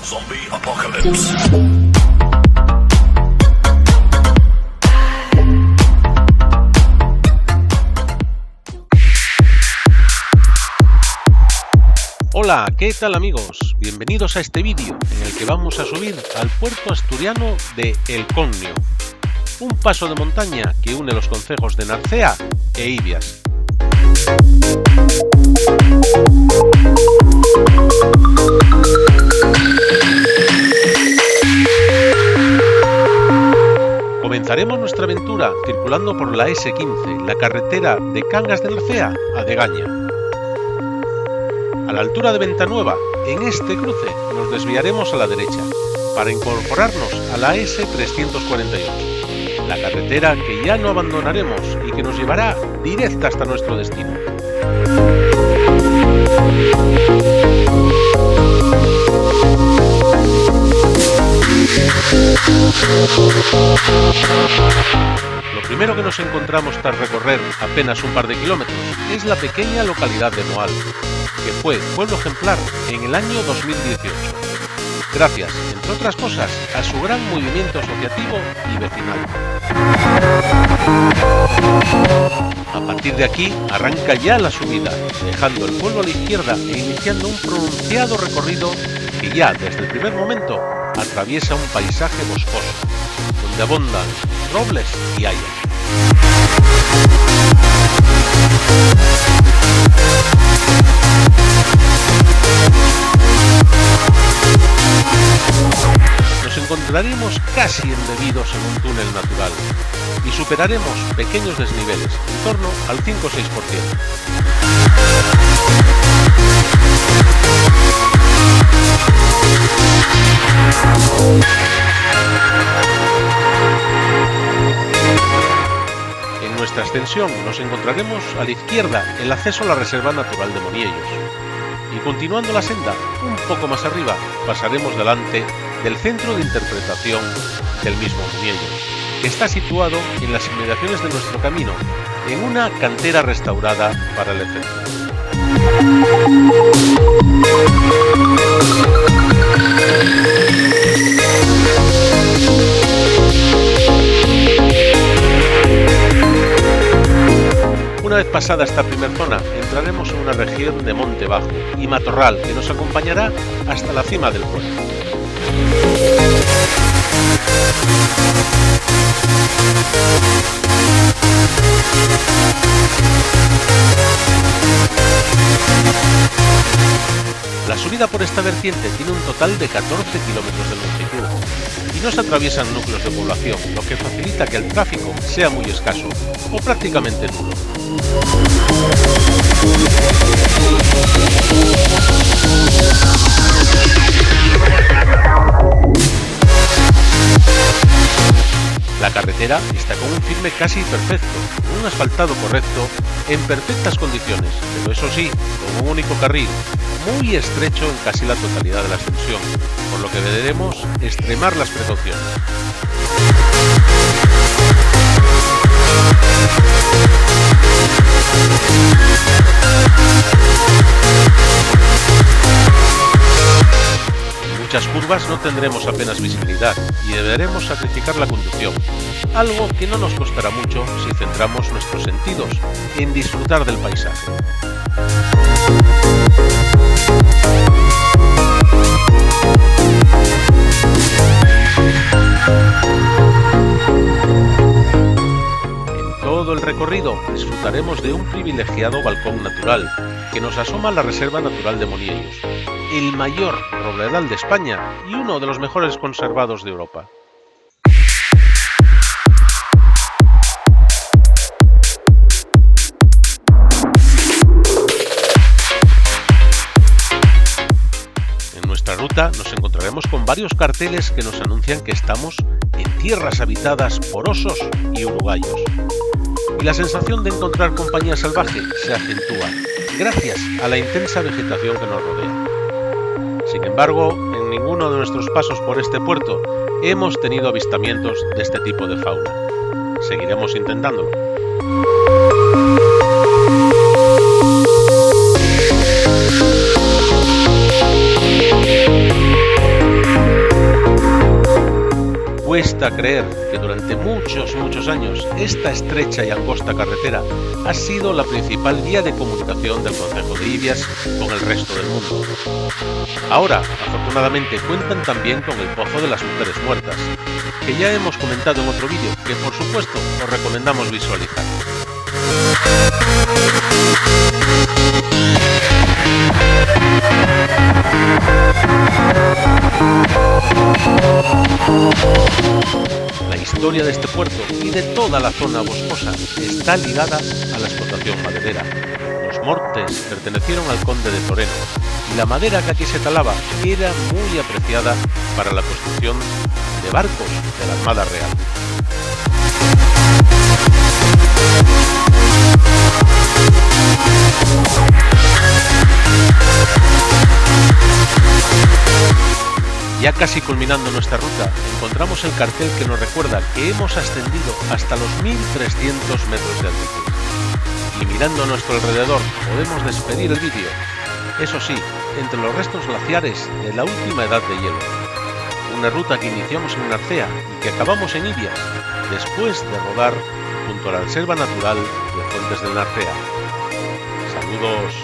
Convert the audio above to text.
Zombie Apocalypse. Hola, ¿qué tal amigos? Bienvenidos a este vídeo en el que vamos a subir al puerto asturiano de El Connio, un paso de montaña que une los concejos de Narcea e Ibias. Comenzaremos nuestra aventura circulando por la S15, la carretera de Cangas de Narcea a Degaña. A la altura de Ventanueva, en este cruce, nos desviaremos a la derecha para incorporarnos a la S348, la carretera que ya no abandonaremos y que nos llevará directa hasta nuestro destino. Lo primero que nos encontramos tras recorrer apenas un par de kilómetros es la pequeña localidad de Moal, que fue pueblo ejemplar en el año 2018, gracias, entre otras cosas, a su gran movimiento asociativo y vecinal. A partir de aquí arranca ya la subida, dejando el pueblo a la izquierda e iniciando un pronunciado recorrido que ya desde el primer momento atraviesa un paisaje boscoso, donde abundan robles y hayas. Nos encontraremos casi embebidos en un túnel natural y superaremos pequeños desniveles, en torno al 5 o 6%. En nuestra ascensión nos encontraremos a la izquierda el acceso a la Reserva Natural de Moniellos. Y continuando la senda, un poco más arriba, pasaremos delante del centro de interpretación del mismo Moniellos, que está situado en las inmediaciones de nuestro camino, en una cantera restaurada para el efecto. Una vez pasada esta primera zona, entraremos en una región de monte bajo y matorral que nos acompañará hasta la cima del pueblo. La subida por esta vertiente tiene un total de 14 kilómetros de longitud y no se atraviesan núcleos de población, lo que facilita que el tráfico sea muy escaso o prácticamente nulo. La carretera está con un firme casi perfecto, con un asfaltado correcto, en perfectas condiciones, pero eso sí, con un único carril, muy estrecho en casi la totalidad de la extensión, por lo que deberemos extremar las precauciones. En muchas curvas no tendremos apenas visibilidad y deberemos sacrificar la conducción, algo que no nos costará mucho si centramos nuestros sentidos en disfrutar del paisaje. En todo el recorrido disfrutaremos de un privilegiado balcón natural que nos asoma a la Reserva Natural de Moniellos, el mayor robledal de España y uno de los mejores conservados de Europa. En nuestra ruta nos encontraremos con varios carteles que nos anuncian que estamos en tierras habitadas por osos y uruguayos. Y la sensación de encontrar compañía salvaje se acentúa gracias a la intensa vegetación que nos rodea. Sin embargo, en ninguno de nuestros pasos por este puerto hemos tenido avistamientos de este tipo de fauna. Seguiremos intentándolo. cuesta creer que durante muchos años esta estrecha y angosta carretera ha sido la principal vía de comunicación del concejo de Ibias con el resto del mundo. Ahora, afortunadamente, cuentan también con el Pozo de las Mujeres Muertas, que ya hemos comentado en otro vídeo, que por supuesto os recomendamos visualizar. La historia de este puerto y de toda la zona boscosa está ligada a la explotación maderera. Los mortes pertenecieron al conde de Toreno y la madera que aquí se talaba era muy apreciada para la construcción de barcos de la Armada Real. Ya casi culminando nuestra ruta, encontramos el cartel que nos recuerda que hemos ascendido hasta los 1300 metros de altitud. Y mirando a nuestro alrededor podemos despedir el vídeo, eso sí, entre los restos glaciares de la última edad de hielo. Una ruta que iniciamos en Narcea y que acabamos en Ibias, después de rodar junto a la Reserva Natural de Fuentes del Narcea. Saludos.